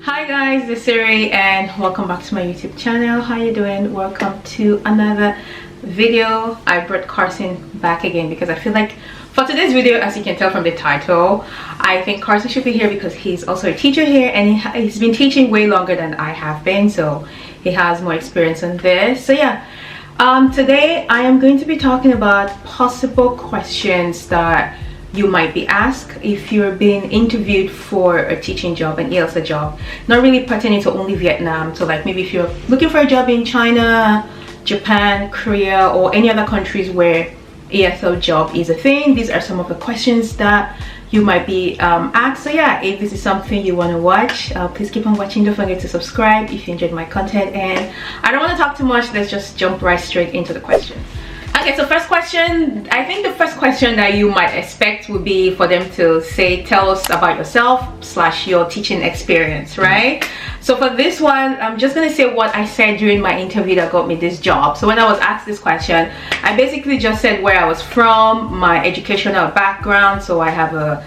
Hi guys, this is Siri and welcome back to my YouTube channel. How you doing? Welcome to another video. I brought Carson back again because I feel like for today's video, as you can tell from the title, I think Carson should be here because he's also a teacher here and he's been teaching way longer than I have been, so he has more experience on this. So yeah, today I am going to be talking about possible questions that you might be asked if you're being interviewed for a teaching job, an ESL job, not really pertaining to only Vietnam. So like maybe if you're looking for a job in China, Japan, Korea, or any other countries where ESL job is a thing, these are some of the questions that you might be asked. So yeah, if this is something you want to watch, please keep on watching. Don't forget to subscribe if you enjoyed my content, and I don't want to talk too much. Let's just jump right straight into the questions. Okay, so first question, I think the first question that you might expect would be for them to say, tell us about yourself / your teaching experience, right? So for this one, I'm just gonna say what I said during my interview that got me this job. So when I was asked this question, I basically just said where I was from, my educational background. So I have a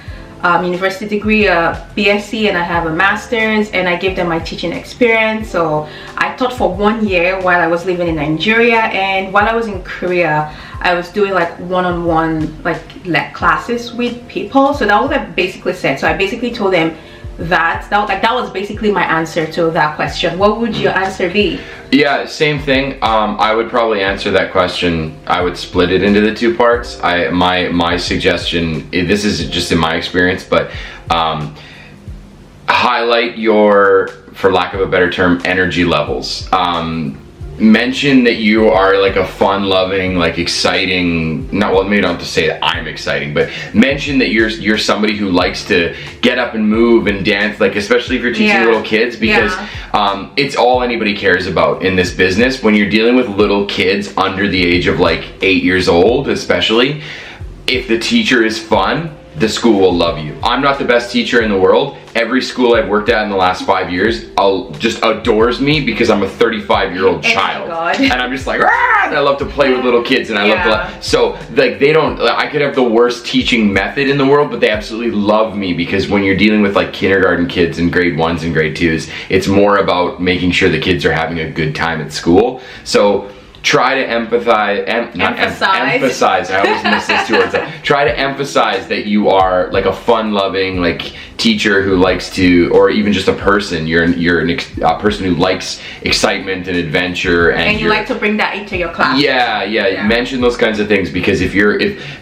university degree, a BSc, and I have a master's, and I gave them my teaching experience. So I taught for 1 year while I was living in Nigeria, and while I was in Korea I was doing like one-on-one like classes with people. So that was what I basically said. So I basically told them that was basically my answer to that question. What would your answer be? Yeah, same thing. I would probably answer that question. I would split it into the two parts. My suggestion, this is just in my experience, but highlight your, for lack of a better term, energy levels. Mention that you are like a fun-loving, like exciting, maybe not to say that I'm exciting, but mention that you're somebody who likes to get up and move and dance, like especially if you're teaching little kids, because it's all anybody cares about in this business. When you're dealing with little kids under the age of like 8 years old, especially, if the teacher is fun, the school will love you. I'm not the best teacher in the world. Every school I've worked at in the last 5 years just adores me because I'm a 35-year-old child. And I'm just like, ah! And I love to play with little kids, and I love to, so like I could have the worst teaching method in the world, but they absolutely love me, because when you're dealing with like kindergarten kids and grade 1s and grade 2s, it's more about making sure the kids are having a good time at school. So try to emphasize. I always miss those two words. Try to emphasize that you are like a fun-loving, like teacher who likes to, or even just a person. You're a person who likes excitement and adventure, and you like to bring that into your class. Yeah. Mention those kinds of things, because if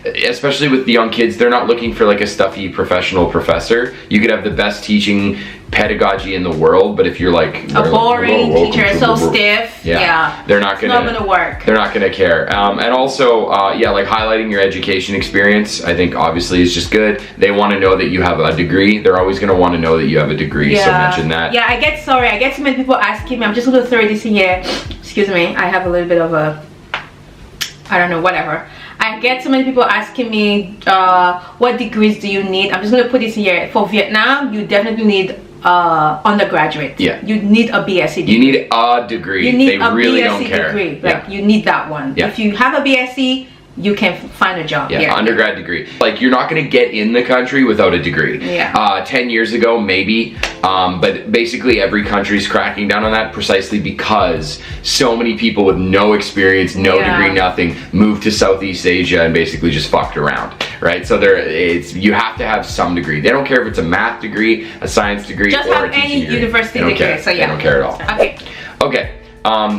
especially with the young kids, they're not looking for like a stuffy professional professor. You could have the best teaching pedagogy in the world, but if you're like a boring teacher, so stiff, they're not gonna work. They're not gonna care. And also, like highlighting your education experience, I think obviously is just good. They want to know that you have a degree. They're always gonna want to know that you have a degree. So mention that. Yeah, I get so many people asking me. I'm just gonna throw this in here. Excuse me. I have a little bit of a, I don't know, whatever. I get so many people asking me, what degrees do you need? I'm just gonna put this here. For Vietnam, you definitely need undergraduate. Yeah. You need a BSc degree. You need a degree. They really don't care. Degree. Like you need that one. If you have a BSc, you can find a job. Undergrad degree. Like you're not going to get in the country without a degree. 10 years ago maybe, but basically every country's cracking down on that, precisely because so many people with no experience, no degree, nothing, moved to Southeast Asia and basically just fucked around, right? So you have to have some degree. They don't care if it's a math degree, a science degree, or a teaching degree. University degree. So they don't care at all. Okay.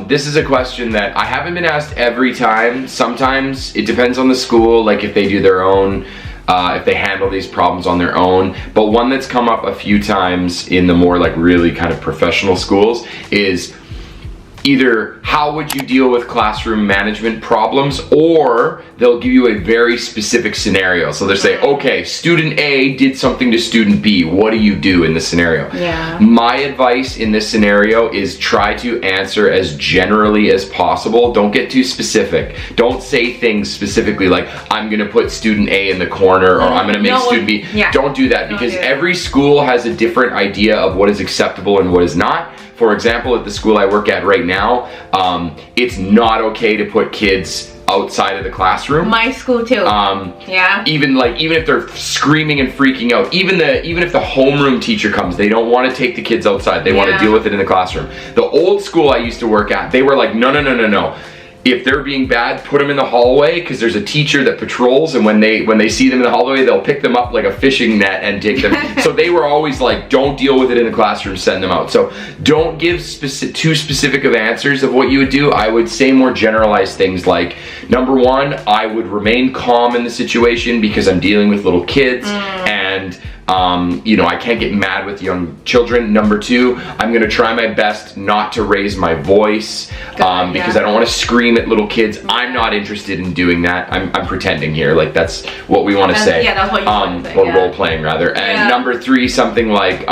This is a question that I haven't been asked every time. Sometimes it depends on the school, like if they do their own, if they handle these problems on their own. But one that's come up a few times in the more like really kind of professional schools is either how would you deal with classroom management problems, or they'll give you a very specific scenario. So they'll say, okay, student A did something to student B. What do you do in this scenario? My advice in this scenario is try to answer as generally as possible. Don't get too specific. Don't say things specifically like, I'm gonna put student A in the corner, or I'm gonna make student B. Don't do that, because every school has a different idea of what is acceptable and what is not. For example, at the school I work at right now, it's not okay to put kids outside of the classroom. My school too. Yeah. Even if they're screaming and freaking out, even if the homeroom teacher comes, they don't want to take the kids outside. They want to deal with it in the classroom. The old school I used to work at, they were like, no. If they're being bad, put them in the hallway, because there's a teacher that patrols, and when they see them in the hallway, they'll pick them up like a fishing net and take them. So they were always like, don't deal with it in the classroom, send them out. So don't give too specific of answers of what you would do. I would say more generalized things like, number one, I would remain calm in the situation because I'm dealing with little kids, and I can't get mad with young children. Number two, I'm gonna try my best not to raise my voice because I don't want to scream at little kids. I'm not interested in doing that. I'm pretending here, like that's what we want to say. Yeah, that's what you want to say. Or role playing rather. And number three, something like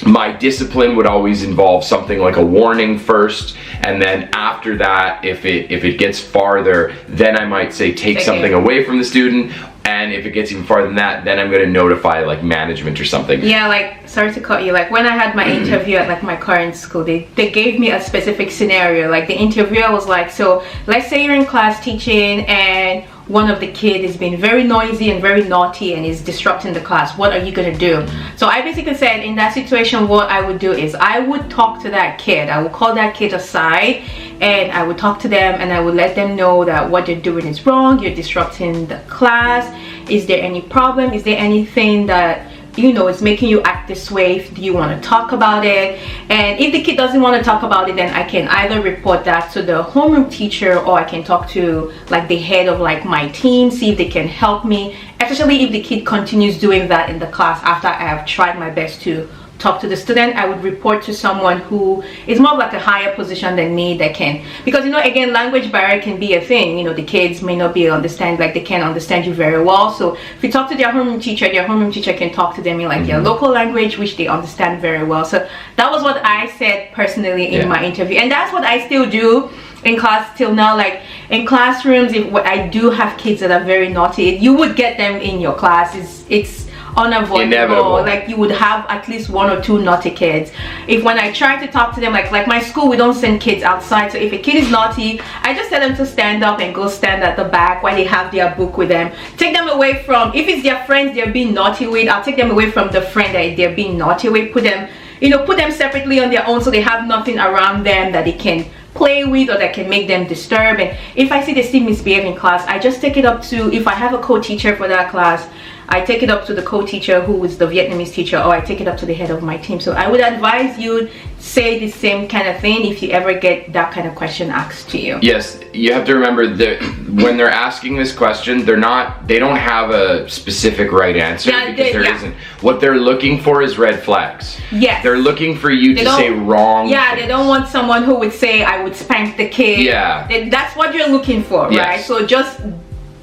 my discipline would always involve something like a warning first, and then after that, if it gets farther, then I might say take something away from the student. And if it gets even farther than that, then I'm going to notify like management or something. Yeah, like, sorry to cut you, like when I had my interview at like my current school, they gave me a specific scenario. Like the interviewer was like, so let's say you're in class teaching and one of the kids is being very noisy and very naughty and is disrupting the class. What are you going to do? So I basically said, in that situation, what I would do is I would talk to that kid. I would call that kid aside and I would talk to them and I would let them know that what they're doing is wrong. You're disrupting the class. Is there any problem? Is there anything that it's making you act this way? Do you want to talk about it? And if the kid doesn't want to talk about it, then I can either report that to the homeroom teacher, or I can talk to like the head of like my team, see if they can help me, especially if the kid continues doing that in the class after I have tried my best to talk to the student. I would report to someone who is more like a higher position than me that can, because again, language barrier can be a thing. The kids may not be understand, like they can't understand you very well. So if you talk to their homeroom teacher can talk to them in like their local language, which they understand very well. So that was what I said personally in my interview, and that's what I still do in class till now. Like in classrooms, if I do have kids that are very naughty, you would get them in your class. It's unavoidable. Inevitable. Like you would have at least one or two naughty kids. If when I try to talk to them, like my school, we don't send kids outside. So if a kid is naughty, I just tell them to stand up and go stand at the back while they have their book with them. Take them away from, if it's their friends they're being naughty with, I'll take them away from the friend that they're being naughty with. Put them separately on their own, so they have nothing around them that they can play with or that can make them disturb. And if I see they still misbehave in class, I just take it up to, if I have a co-teacher for that class, I take it up to the co-teacher who is the Vietnamese teacher, or I take it up to the head of my team. So I would advise you say the same kind of thing if you ever get that kind of question asked to you. Yes, you have to remember that when they're asking this question, they don't have a specific right answer, because there isn't. What they're looking for is red flags. Yes. They're looking for you to say wrong things. They don't want someone who would say, I would spank the kid. Yeah. That's what you're looking for, right? So just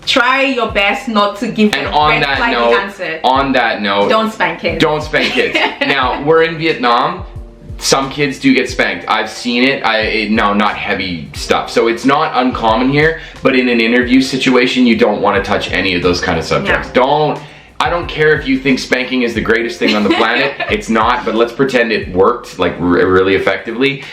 try your best not to give them red flag answer. On that note, don't spank kids. Don't spank kids. Now, we're in Vietnam. Some kids do get spanked. I've seen it. No, not heavy stuff. So it's not uncommon here, but in an interview situation, you don't want to touch any of those kind of subjects. I don't care if you think spanking is the greatest thing on the planet. It's not, but let's pretend it worked like really effectively.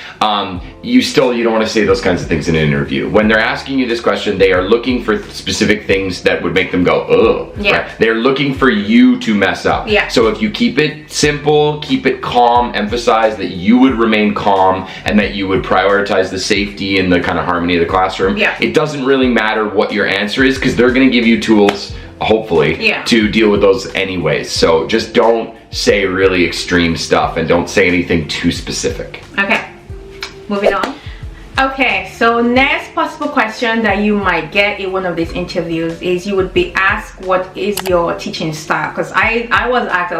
You don't want to say those kinds of things in an interview. When they're asking you this question, they are looking for specific things that would make them go, oh. Yeah. Right? They're looking for you to mess up. Yeah. So if you keep it simple, keep it calm, emphasize that you would remain calm and that you would prioritize the safety and the kind of harmony of the classroom. Yeah. It doesn't really matter what your answer is, because they're going to give you tools, hopefully, to deal with those anyways. So just don't say really extreme stuff and don't say anything too specific. Okay, moving on. Okay, so next possible question that you might get in one of these interviews is you would be asked, what is your teaching style? Because I was asked,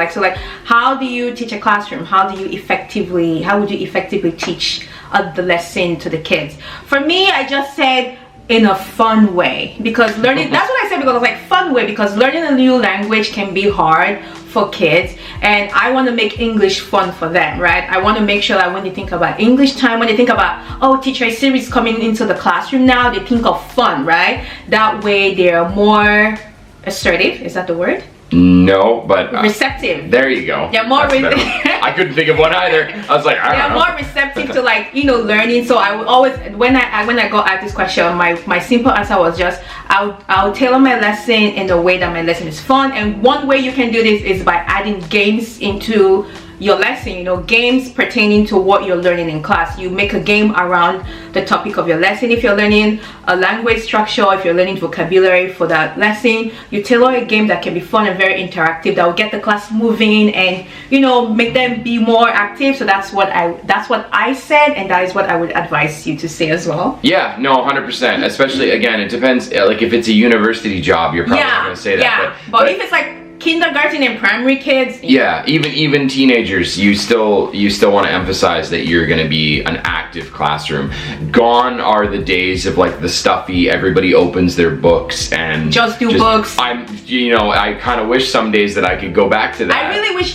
how do you teach a classroom? How would you effectively teach the lesson to the kids? For me, I just said in a fun way, because learning, that's what I said, because I was like, fun way, because learning a new language can be hard for kids, and I want to make English fun for them, right? I want to make sure that when they think about English time, when they think about, oh, teacher Siri is coming into the classroom now, they think of fun, right? That way they're more assertive, is that the word? No, but receptive. There you go. They're more I couldn't think of one either. I was like, I don't know. They're more receptive to, like, you know, learning. So I would always, when I got at this question, my simple answer was just I'll tailor my lesson in a way that my lesson is fun. And one way you can do this is by adding games into your lesson, you know, games pertaining to what you're learning in class. You make a game around the topic of your lesson. If you're learning a language structure, if you're learning vocabulary for that lesson, you tailor a game that can be fun and very interactive, that will get the class moving and, you know, make them be more active. So that's what I said, and that is what I would advise you to say as well. Yeah, no, 100%. Especially, again, it depends. Like, if it's a university job, you're probably not going to say that. Yeah, but if it's like kindergarten and primary kids, yeah, even teenagers, you still want to emphasize that you're going to be an active classroom. Gone are the days of like the stuffy, everybody opens their books and just do books. I kind of wish some days that I could go back to that. I really wish,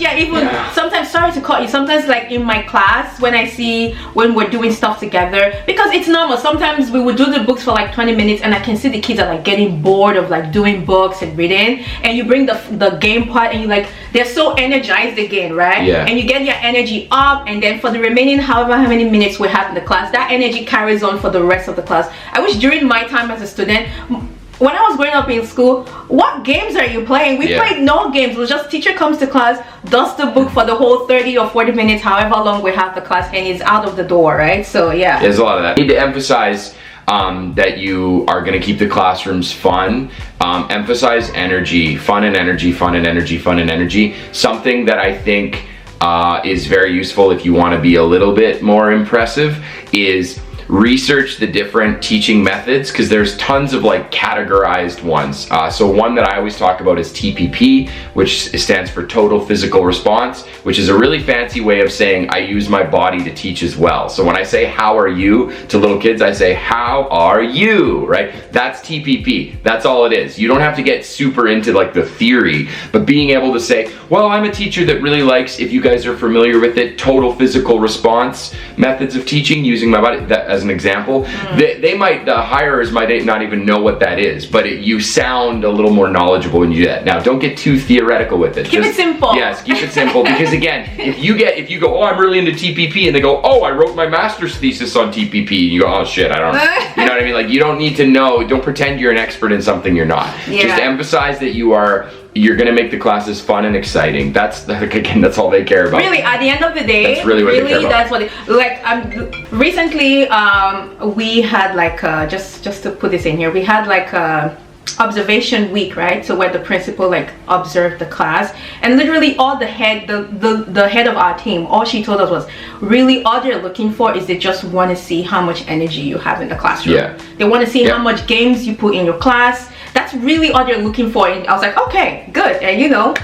sometimes, sorry to cut you, sometimes like in my class when we're doing stuff together, because it's normal, sometimes we would do the books for like 20 minutes and I can see the kids are like getting bored of like doing books and reading, and you bring the game part and you like, they're so energized again, right? Yeah. And you get your energy up, and then for the remaining how many minutes we have in the class, that energy carries on for the rest of the class. I wish during my time as a student, when I was growing up in school, what games are you playing? We played no games. It was just teacher comes to class, does the book for the whole 30 or 40 minutes, however long we have the class, and is out of the door, right? So yeah. There's a lot of that. You need to emphasize that you are going to keep the classrooms fun. Emphasize energy, fun and energy, fun and energy, fun and energy. Something that I think is very useful if you want to be a little bit more impressive is research the different teaching methods, because there's tons of like categorized ones. So one that I always talk about is TPP, which stands for Total Physical Response, which is a really fancy way of saying I use my body to teach as well. So when I say how are you to little kids, I say how are you, right? That's TPP. That's all it is. You don't have to get super into like the theory, but being able to say, well, I'm a teacher that really likes, if you guys are familiar with it, Total Physical Response methods of teaching using my body. That, as an example, the hirers might not even know what that is, but you sound a little more knowledgeable when you do that. Now, don't get too theoretical with it. Keep it simple. Yes, keep it simple, because again, if you go, oh, I'm really into TPP, and they go, oh, I wrote my master's thesis on TPP, and you go, oh shit, I don't know. You know what I mean? Like, you don't need to know, don't pretend you're an expert in something you're not. Yeah. Just emphasize that you're gonna make the classes fun and exciting. That's all they care about. Really, at the end of the day, that's really what they care about. That's what recently we had like just to put this in here, we had like observation week, right? So where the principal like observed the class, and literally all the head of our team, all she told us was really all they're looking for is they just want to see how much energy you have in the classroom. Yeah. They want to see how much games you put in your class. That's really all they're looking for. And I was like, okay, good. And you know,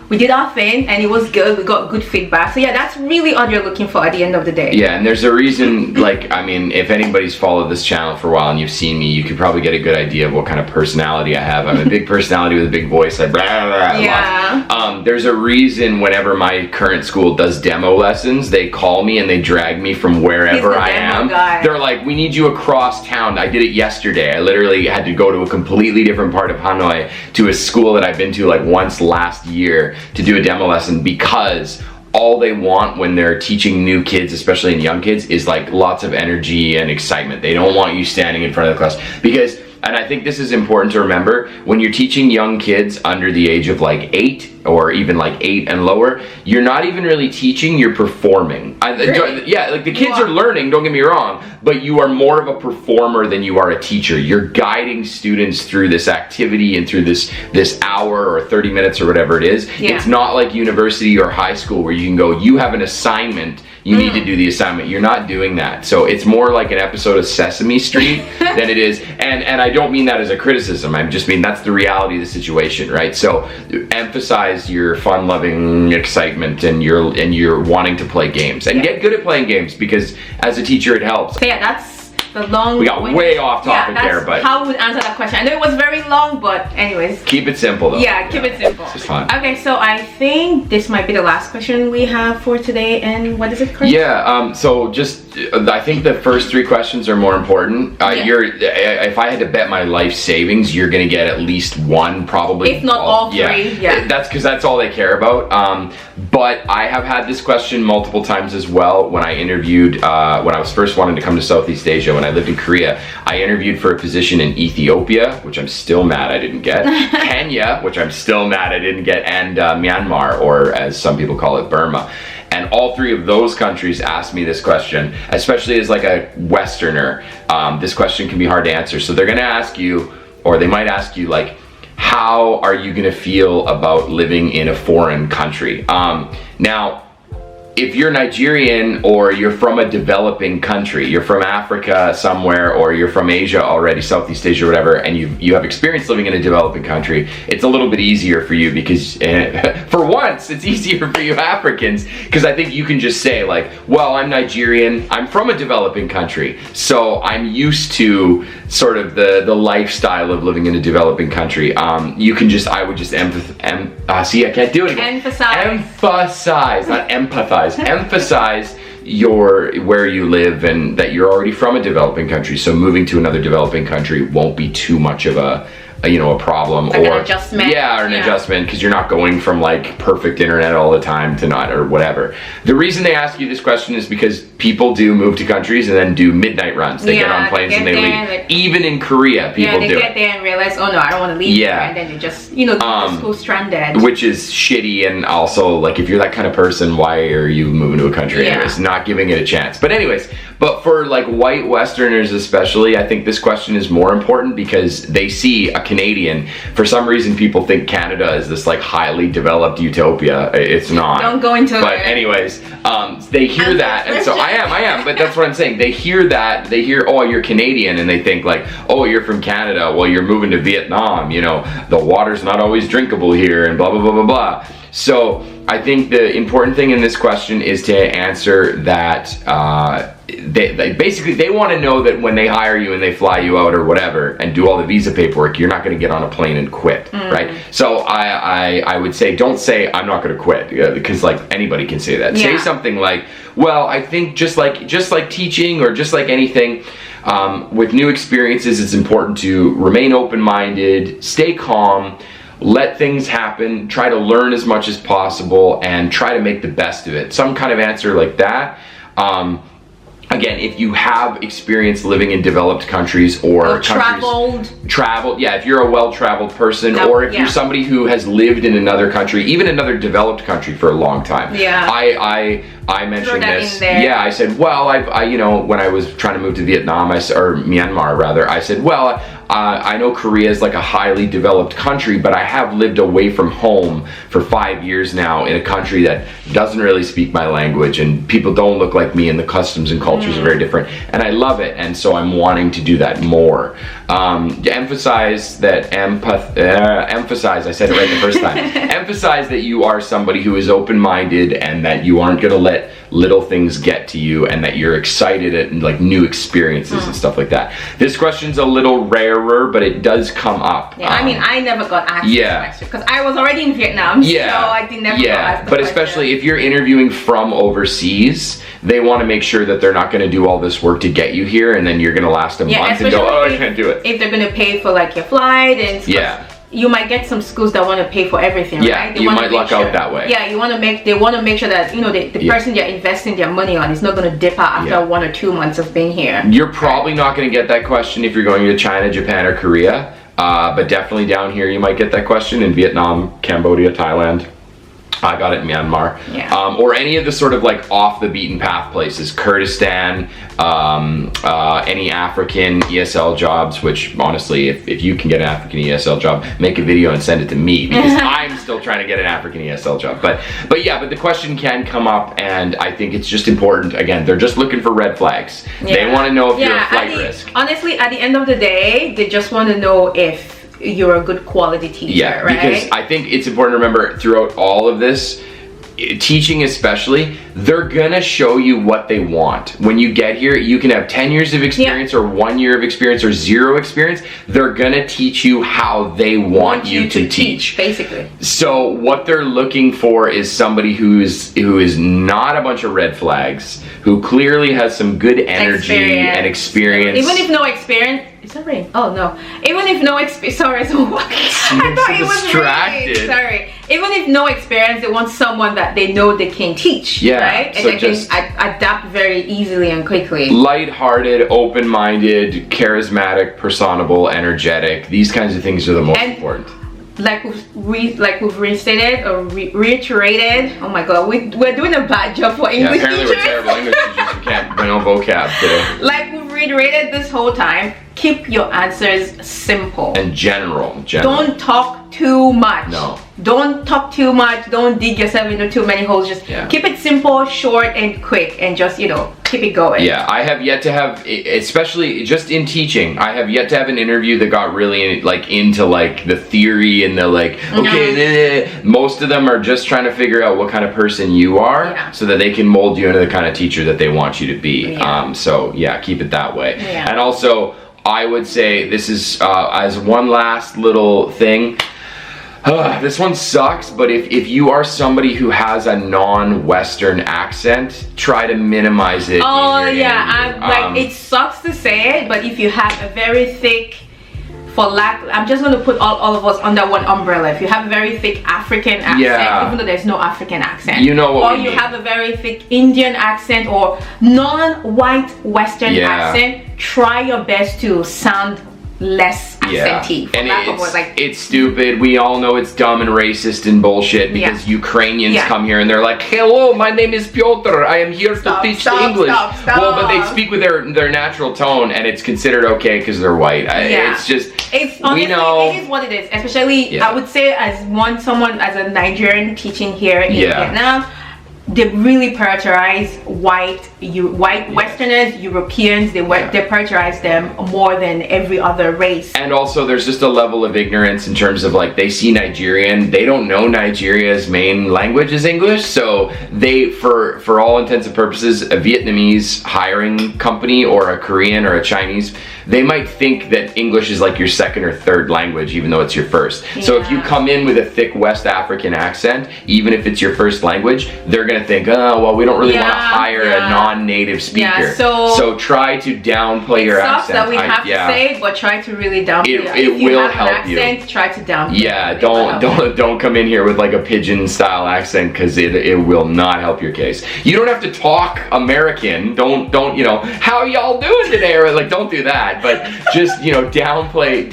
we did our thing and it was good. We got good feedback. So yeah, that's really all you're looking for at the end of the day. Yeah, and there's a reason, like, I mean, if anybody's followed this channel for a while and you've seen me, you could probably get a good idea of what kind of personality I have. I'm a big personality with a big voice. I blah, blah, blah, yeah. There's a reason whenever my current school does demo lessons, they call me and they drag me from wherever I am. Guy. They're like, we need you across town. I did it yesterday. I literally had to go to a completely different part of Hanoi to a school that I've been to like once last year to do a demo lesson, because all they want when they're teaching new kids, especially in young kids, is like lots of energy and excitement. They don't want you standing in front of the class, because, and I think this is important to remember, when you're teaching young kids under the age of like 8 or even like 8 and lower, you're not even really teaching, you're performing. Yeah, like the kids are learning, don't get me wrong, but you are more of a performer than you are a teacher. You're guiding students through this activity and through this hour or 30 minutes or whatever it is. Yeah. It's not like university or high school where you can go, you have an assignment, you need to do the assignment. You're not doing that. So it's more like an episode of Sesame Street than it is, and I don't mean that as a criticism, I just mean that's the reality of the situation, right? So emphasize your fun-loving excitement and your wanting to play games, and get good at playing games, because as a teacher it helps. So yeah, the long. We got way off topic there, but how we would answer that question. I know it was very long, but anyways. Keep it simple though. Yeah, keep it simple. It's just fun. Okay, so I think this might be the last question we have for today. And what is it, Chris? Yeah. So just, I think the first 3 questions are more important. If I had to bet my life savings, you're gonna get at least 1, probably. If not all 3. Yeah. That's because that's all they care about. But I have had this question multiple times as well. When I interviewed, when I was first wanting to come to Southeast Asia, when I lived in Korea, I interviewed for a position in Ethiopia, which I'm still mad I didn't get, Kenya, which I'm still mad I didn't get, and Myanmar, or as some people call it, Burma. And all 3 of those countries asked me this question, especially as like a Westerner. This question can be hard to answer. So they're gonna ask you, or they might ask you, like, how are you gonna feel about living in a foreign country? Now, if you're Nigerian or you're from a developing country, you're from Africa somewhere, or you're from Asia already, Southeast Asia, whatever, and you have experience living in a developing country, it's a little bit easier for you because for once it's easier for you Africans, because I think you can just say like, well, I'm Nigerian, I'm from a developing country, so I'm used to sort of the lifestyle of living in a developing country. You can just, I would just see, I can't do it again. Emphasize, not empathize. Emphasize where you live and that you're already from a developing country, so moving to another developing country won't be too much of a problem, like or an adjustment. Yeah, or an adjustment, because you're not going from like perfect internet all the time to not, or whatever. The reason they ask you this question is because people do move to countries and then do midnight runs. They get on planes and they leave. Even in Korea, people do it. Yeah, they get there and realize, oh no, I don't want to leave here, and then they just, go stranded. Which is shitty, and also, like, if you're that kind of person, why are you moving to a country anyways? Not giving it a chance. But anyways, but for like white Westerners especially, I think this question is more important because they see a Canadian. For some reason, people think Canada is this like highly developed utopia. It's not. Don't go into it. But anyways, they hear that, and so I am. But that's what I'm saying. They hear that. They hear, oh, you're Canadian, and they think like, oh, you're from Canada. Well, you're moving to Vietnam. The water's not always drinkable here, and blah blah blah blah blah. So I think the important thing in this question is to answer that they basically, they want to know that when they hire you and they fly you out or whatever and do all the visa paperwork, you're not going to get on a plane and quit, right? So I would say, don't say I'm not going to quit, because like anybody can say that. Say something like, well, I think just like teaching or just like anything, with new experiences, it's important to remain open-minded, stay calm, let things happen, try to learn as much as possible, and try to make the best of it. Some kind of answer like that. Again, if you have experience living in developed countries or traveled, yeah, if you're a well-traveled person, or if you're somebody who has lived in another country, even another developed country for a long time. Yeah. I mentioned this. Yeah, I said, well, I when I was trying to move to Vietnam, or Myanmar rather, I said, well, I know Korea is like a highly developed country, but I have lived away from home for 5 years now in a country that doesn't really speak my language, and people don't look like me, and the customs and cultures are very different, and I love it, and so I'm wanting to do that more. Emphasize that emphasize, I said it right the first time. Emphasize that you are somebody who is open-minded, and that you aren't going to let little things get to you, and that you're excited at like new experiences and stuff like that. This question's a little rarer, but it does come up. Yeah, I mean, I never got asked this question because I was already in Vietnam, so I didn't never got asked the but question. Especially if you're interviewing from overseas, they want to make sure that they're not going to do all this work to get you here, and then you're going to last a month and go, oh, I can't do it. If they're going to pay for like your flight and stuff. You might get some schools that want to pay for everything, right? You might luck out that way. Yeah, they want to make sure that the person you're investing their money on is not going to dip out after 1 or 2 months of being here. You're probably not going to get that question if you're going to China, Japan, or Korea, but definitely down here you might get that question in Vietnam, Cambodia, Thailand. I got it in Myanmar. Or any of the sort of like off the beaten path places, Kurdistan, any African ESL jobs, which honestly, if you can get an African ESL job, make a video and send it to me, because I'm still trying to get an African ESL job. But the question can come up, and I think it's just important. Again, they're just looking for red flags. They want to know if you're a flight risk. Honestly, at the end of the day, they just want to know if you're a good quality teacher, right? Because I think it's important to remember throughout all of this, teaching especially, they're gonna show you what they want. When you get here, you can have 10 years of experience or 1 year of experience or 0 experience. They're gonna teach you how they want you to teach, basically. So what they're looking for is somebody who is not a bunch of red flags, who clearly has some good energy and experience. Even if no experience. Is that rain? Oh no. Even if no experience. Sorry, so I thought it was distracted. rain. Sorry. Even if no experience, they want someone that they know they can teach. Yeah. Right? And So they can adapt very easily and quickly. Light-hearted, open-minded, charismatic, personable, energetic. These kinds of things are the most important. Like we've restated or reiterated. Oh my god, we're doing a bad job for English apparently teachers. we're terrible English teachers. We can't bring on vocab today. Like we've reiterated this whole time, keep your answers simple. And general. Don't talk too much. No. Don't talk too much. Don't dig yourself into too many holes. Just keep it simple, short, and quick, and just, keep it going. Yeah, I have yet to have, especially just in teaching, I have yet to have an interview that got really into the theory and the most of them are just trying to figure out what kind of person you are so that they can mold you into the kind of teacher that they want you to be. So yeah, keep it that way. Yeah. And also, I would say this is, as one last little thing, this one sucks, but if you are somebody who has a non-Western accent, try to minimize it. Oh yeah, it sucks to say it, but if you have a very thick, I'm just going to put all of us under one umbrella. If you have a very thick African accent, even though there's no African accent, you know what or you have a very thick Indian accent or non-white Western accent, try your best to sound less accenty. And it's stupid. We all know it's dumb and racist and bullshit because Ukrainians come here and they're like, hello, my name is Piotr. I am here to teach English. Well, but they speak with their natural tone and it's considered okay because they're white. It's just, honestly, it is what it is. Especially, I would say as someone as a Nigerian teaching here in Vietnam, they really prioritize white Westerners, Europeans. They prioritize them more than every other race. And also, there's just a level of ignorance in terms of they see Nigerian, they don't know Nigeria's main language is English, so they, for all intents and purposes, a Vietnamese hiring company or a Korean or a Chinese, they might think that English is your second or third language, even though it's your first. So if you come in with a thick West African accent, even if it's your first language, they're gonna think, oh, well, we don't really want to hire a non-native speaker. So try to downplay your accent. It sucks that we have to say, but try to really downplay it. It will help you. Try to downplay. Yeah, don't come in here with a pigeon style accent because it will not help your case. You don't have to talk American. Don't how y'all doing today, or don't do that. But just downplay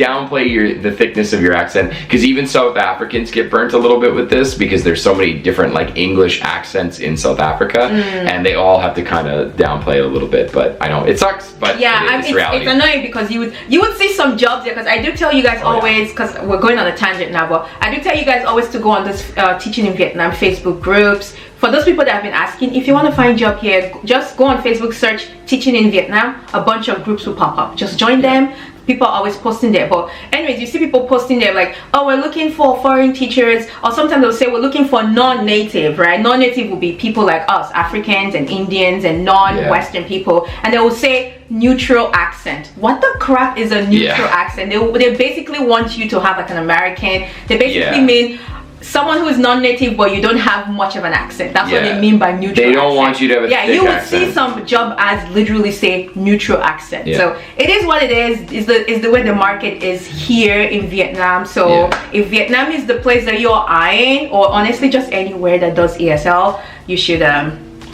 the thickness of your accent, because even South Africans get burnt a little bit with this because there's so many different English accents in South Africa, and they all have to kind of downplay it a little bit. But I know it sucks, but it's reality. It's annoying because you would see some jobs there, because I do tell you guys always, because we're going on a tangent now, but I do tell you guys always to go on this Teaching in Vietnam Facebook groups. For those people that have been asking, if you want to find a job here, just go on Facebook, search Teaching in Vietnam. A bunch of groups will pop up. Just join them. People are always posting there. But anyways, you see people posting there oh, we're looking for foreign teachers, or sometimes they'll say we're looking for non-native, right? Non-native will be people like us, Africans and Indians and non-Western people, and they will say neutral accent. What the crap is a neutral accent? They basically want you to have an American. They basically mean someone who is non-native but you don't have much of an accent. That's what they mean by neutral They don't want you to have a thick you would accent. see some job ads literally say neutral accent. So it is what it is. Is the way the market is here in Vietnam. So if Vietnam is the place that you're eyeing, or honestly just anywhere that does ESL, you should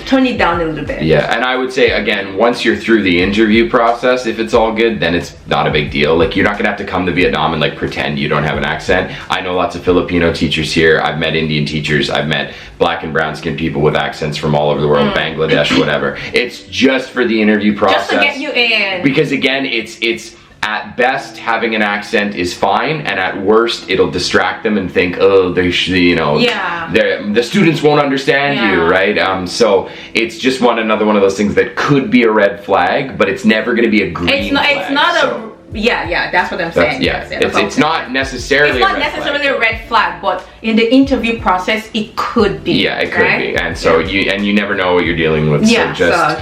turn it down a little bit. And I would say, again, once you're through the interview process, if it's all good, then it's not a big deal. You're not gonna have to come to Vietnam and pretend you don't have an accent. I know lots of Filipino teachers here. I've met Indian teachers. I've met black and brown skinned people with accents from all over the world, Bangladesh, whatever. It's just for the interview process. Just to get you in. Because again, it's at best, having an accent is fine, and at worst, it'll distract them and think, oh, they should, the students won't understand you, right? So it's just another one of those things that could be a red flag, but it's never going to be a green flag. It's not a Yeah, that's what I'm saying. Yeah, That's it's not necessarily. It's not necessarily a red flag, but in the interview process, it could be. Yeah, it could be, and so you never know what you're dealing with. Yeah, so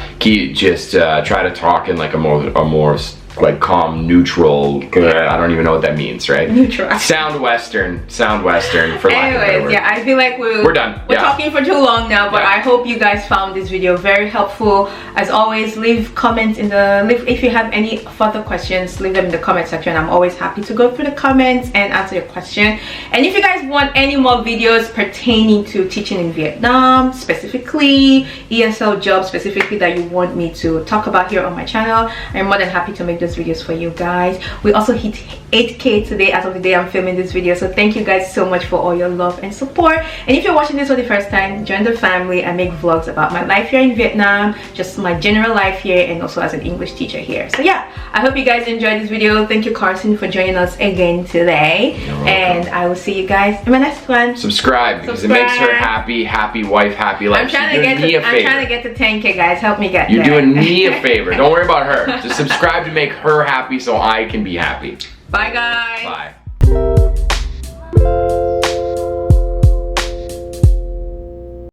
just try to talk in like a more like calm, neutral. I don't even know what that means, right? Neutral. Sound Western for lack of a better word. Yeah, I feel like we're done. We're talking for too long now, but Yeah. I hope you guys found this video very helpful. As always, leave comments if you have any further questions, leave them in the comment section. I'm always happy to go through the comments and answer your question. And if you guys want any more videos pertaining to teaching in Vietnam, specifically ESL jobs specifically that you want me to talk about here on my channel, I'm more than happy to make those videos for you guys. We also hit 8K today as of the day I'm filming this video, so thank you guys so much for all your love and support. And if you're watching this for the first time, join the family. I make vlogs about my life here in Vietnam, just my general life here, and also as an English teacher here. So yeah, I hope you guys enjoyed this video. Thank you, Carson, for joining us again today, and I will see you guys in my next one. Subscribe because it makes her happy wife, happy life. I'm trying to get to 10K, guys. Help me get You're there. doing me a favor. Don't worry about her. Just subscribe to make her happy so I can be happy. Bye, guys. Bye.